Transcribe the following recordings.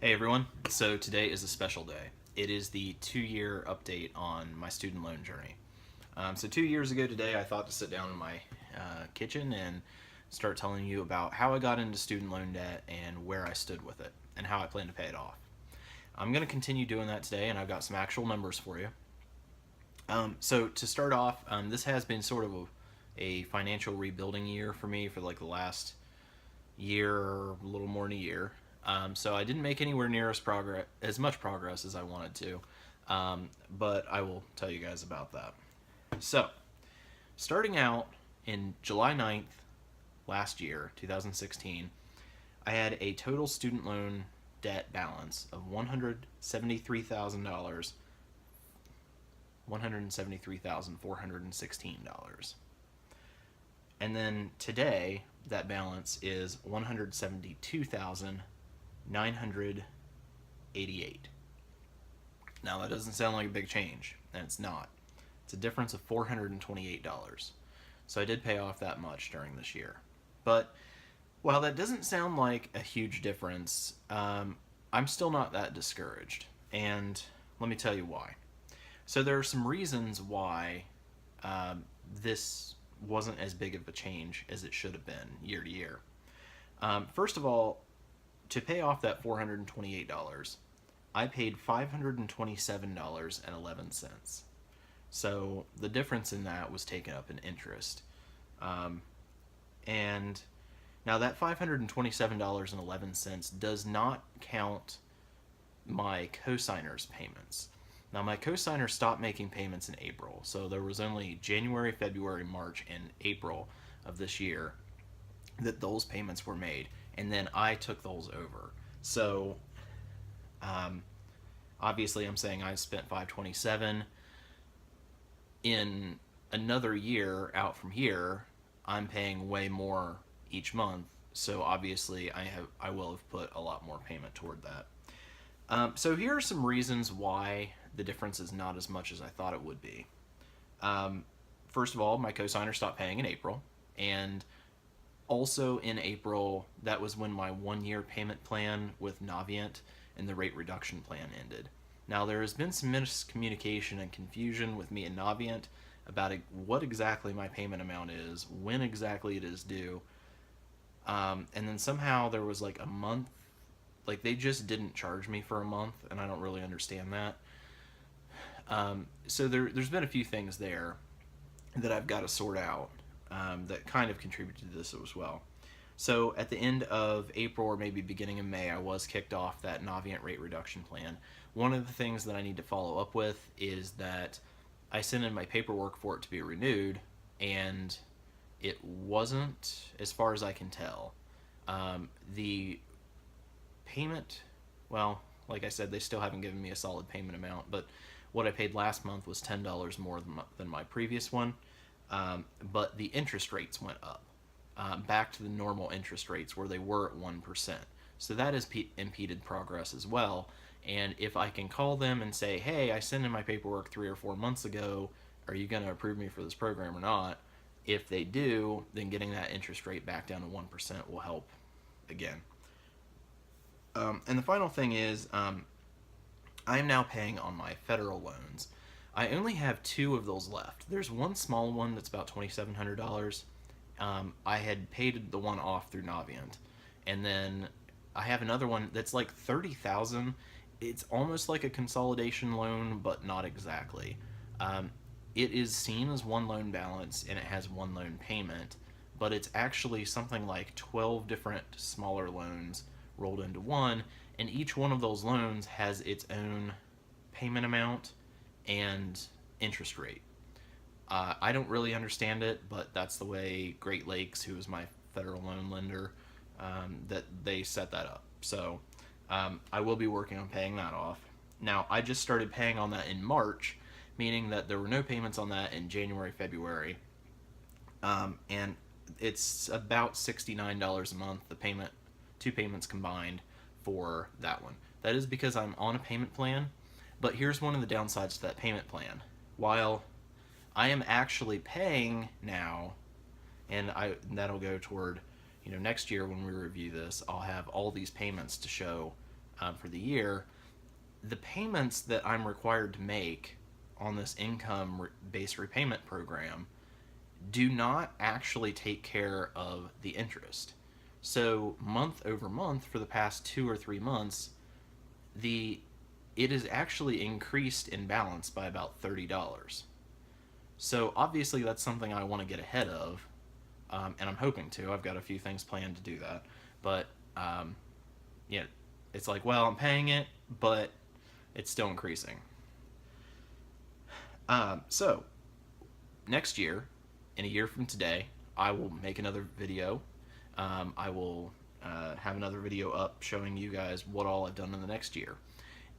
Hey everyone, so today is a special day. It is the 2-year update on my student loan journey. So 2 years ago today, I thought to sit down in my kitchen and start telling you about how I got into student loan debt and where I stood with it and how I plan to pay it off. I'm going to continue doing that today, and I've got some actual numbers for you. So to start off, this has been sort of a financial rebuilding year for me for like the last year or a little more than a year. So I didn't make anywhere near as much progress as I wanted to, but I will tell you guys about that. So, starting out in July 9th last year, 2016, I had a total student loan debt balance of $173,000, $173,416. And then today, that balance is $172,988. Now, that doesn't sound like a big change, and it's not. It's a difference of $428. So I did pay off that much during this year. But while that doesn't sound like a huge difference, I'm still not that discouraged. And let me tell you why. So there are some reasons why this wasn't as big of a change as it should have been year to year. First of all, to pay off that $428, I paid $527.11. So the difference in that was taken up in interest. And now that $527.11 does not count my cosigner's payments. Now, my cosigner stopped making payments in April, so there was only January, February, March, and April of this year that those payments were made, and then I took those over. So, obviously, I'm saying I spent $527. In another year out from here, I'm paying way more each month, so obviously I will have put a lot more payment toward that. So here are some reasons why the difference is not as much as I thought it would be. First of all, my cosigner stopped paying in April, and also in April, that was when my 1-year payment plan with Navient and the rate reduction plan ended. Now, there has been some miscommunication and confusion with me and Navient about what exactly my payment amount is, when exactly it is due, and then somehow there was like a month, like they just didn't charge me for a month, and I don't really understand that. So there's been a few things there that I've got to sort out that kind of contributed to this as well. So at the end of April or maybe beginning of May, I was kicked off that Navient rate reduction plan. One of the things that I need to follow up with is that I sent in my paperwork for it to be renewed, and it wasn't, as far as I can tell. The payment, well, like I said, they still haven't given me a solid payment amount, but what I paid last month was $10 more than my previous one, but the interest rates went up. Back to the normal interest rates where they were at 1%. So that has impeded progress as well. And if I can call them and say, hey, I sent in my paperwork 3 or 4 months ago, are you going to approve me for this program or not? If they do, then getting that interest rate back down to 1% will help again. And the final thing is, I am now paying on my federal loans. I only have 2 of those left. There's one small one that's about $2,700. I had paid the one off through Navient, and then I have another one that's like $30,000. It's almost like a consolidation loan, but not exactly. It is seen as one loan balance, and it has one loan payment, but it's actually something like 12 different smaller loans rolled into one, and each one of those loans has its own payment amount and interest rate. I don't really understand it, but that's the way Great Lakes, who is my federal loan lender, that they set that up. So I will be working on paying that off. Now, I just started paying on that in March, meaning that there were no payments on that in January, February, and it's about $69 a month, the payment, 2 payments combined for that one. That is because I'm on a payment plan, but here's one of the downsides to that payment plan. While I am actually paying now, and that'll go toward, next year when we review this, I'll have all these payments to show for the year, the payments that I'm required to make on this income-based repayment program do not actually take care of the interest. So month over month for the past 2 or 3 months, the it is actually increased in balance by about $30. So obviously that's something I want to get ahead of, and I'm hoping to. I've got a few things planned to do that, but yeah, it's like, well, I'm paying it, but it's still increasing. So next year, in a year from today, I will make another video. I will have another video up showing you guys what all I've done in the next year.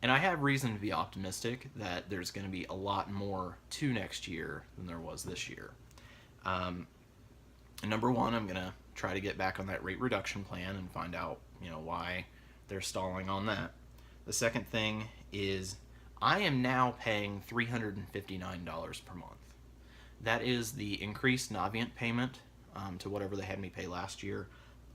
And I have reason to be optimistic that there's going to be a lot more to next year than there was this year. Number one, I'm going to try to get back on that rate reduction plan and find out, why they're stalling on that. The second thing is I am now paying $359 per month. That is the increased Navient payment to whatever they had me pay last year,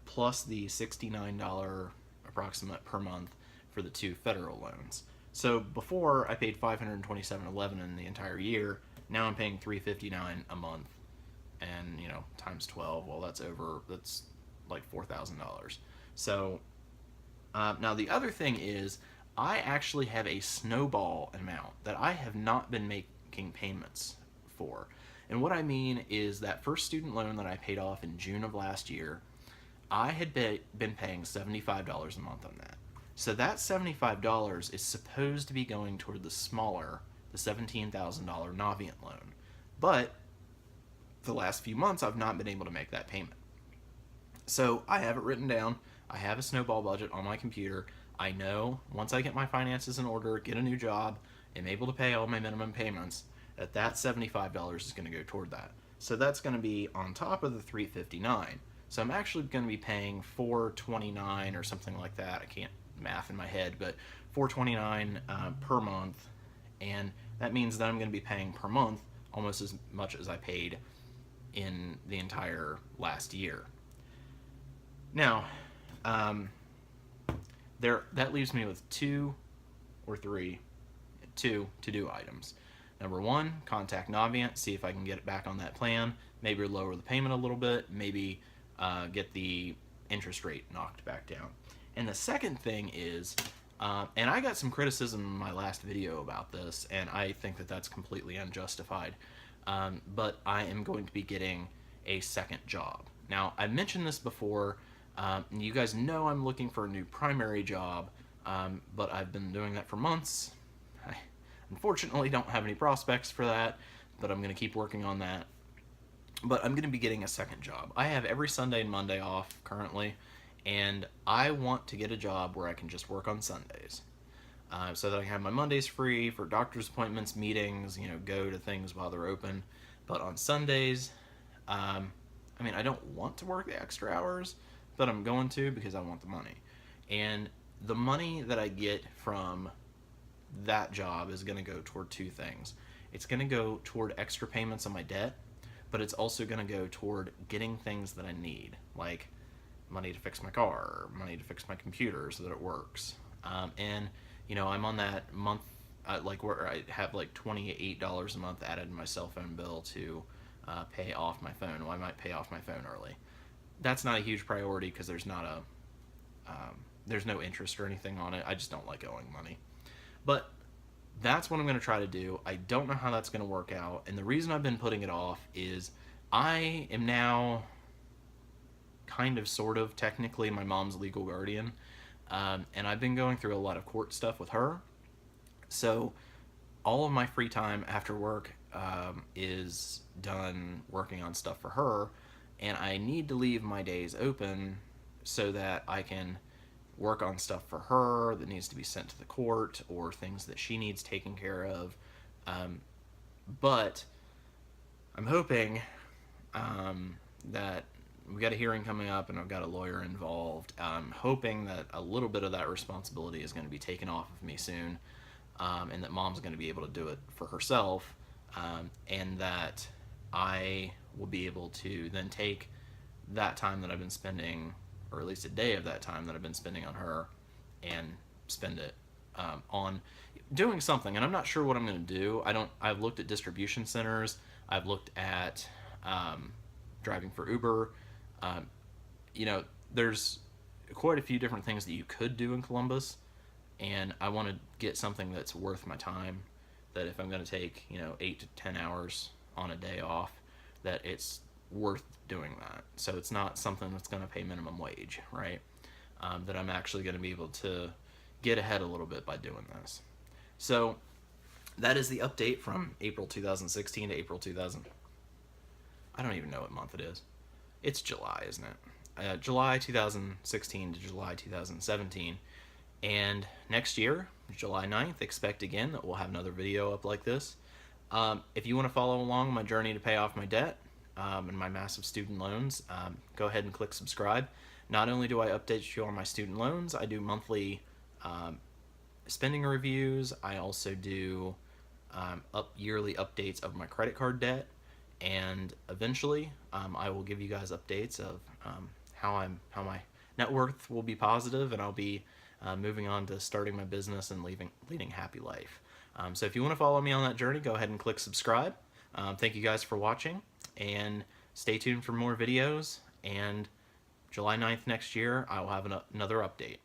plus the $69 approximate per month for the 2 federal loans. So before I paid $527.11 in the entire year. Now I'm paying $359 a month, and times 12. Well, that's like $4,000. So now the other thing is I actually have a snowball amount that I have not been making payments for. And what I mean is that first student loan that I paid off in June of last year, I had been paying $75 a month on that. So that $75 is supposed to be going toward the $17,000 Navient loan. But the last few months, I've not been able to make that payment. So I have it written down. I have a snowball budget on my computer. I know once I get my finances in order, get a new job, am able to pay all my minimum payments, that $75 is going to go toward that. So that's going to be on top of the $359. So I'm actually going to be paying $429 or something like that. I can't math in my head, but $429 per month, and that means that I'm going to be paying per month almost as much as I paid in the entire last year. Now, that leaves me with two to-do items. Number one, contact Navient, see if I can get it back on that plan, maybe lower the payment a little bit, maybe get the interest rate knocked back down. And the second thing is, and I got some criticism in my last video about this, and I think that that's completely unjustified, but I am going to be getting a second job. Now, I mentioned this before, and you guys know I'm looking for a new primary job, but I've been doing that for months. I unfortunately don't have any prospects for that, but I'm going to keep working on that. But I'm going to be getting a second job. I have every Sunday and Monday off currently, and I want to get a job where I can just work on Sundays, so that I have my Mondays free for doctor's appointments, meetings, go to things while they're open. But on Sundays, I don't want to work the extra hours, but I'm going to because I want the money. And the money that I get from that job is going to go toward two things. It's going to go toward extra payments on my debt, but it's also going to go toward getting things that I need, like money to fix my car, or money to fix my computer so that it works. And I'm on that month, where I have like $28 a month added to my cell phone bill to pay off my phone. Well, I might pay off my phone early. That's not a huge priority because there's no interest or anything on it. I just don't like owing money. But that's what I'm going to try to do. I don't know how that's going to work out. And the reason I've been putting it off is I am now kind of, sort of, technically my mom's legal guardian. And I've been going through a lot of court stuff with her. So all of my free time after work is done working on stuff for her. And I need to leave my days open so that I can work on stuff for her that needs to be sent to the court, or things that she needs taken care of. But I'm hoping that we've got a hearing coming up and I've got a lawyer involved. I'm hoping that a little bit of that responsibility is going to be taken off of me soon, and that mom's going to be able to do it for herself, and that I will be able to then take that time that I've been spending, or at least a day of that time that I've been spending on her, and spend it on doing something. And I'm not sure what I'm going to do. I've looked at distribution centers. I've looked at driving for Uber. Um, there's quite a few different things that you could do in Columbus, and I want to get something that's worth my time. That if I'm going to take 8 to 10 hours on a day off, that it's worth doing that. So it's not something that's going to pay minimum wage, right? That I'm actually going to be able to get ahead a little bit by doing this. So that is the update from April 2016 to April 2000. I don't even know what month it is. It's July, isn't it? July 2016 to July 2017. And next year, July 9th, expect again that we'll have another video up like this. If you want to follow along my journey to pay off my debt and my massive student loans, go ahead and click subscribe. Not only do I update you on my student loans, I do monthly spending reviews. I also do yearly updates of my credit card debt. And eventually, I will give you guys updates of how my net worth will be positive, and I'll be moving on to starting my business and leading a happy life. So if you want to follow me on that journey, go ahead and click subscribe. Thank you guys for watching, and stay tuned for more videos. And July 9th next year, I will have another update.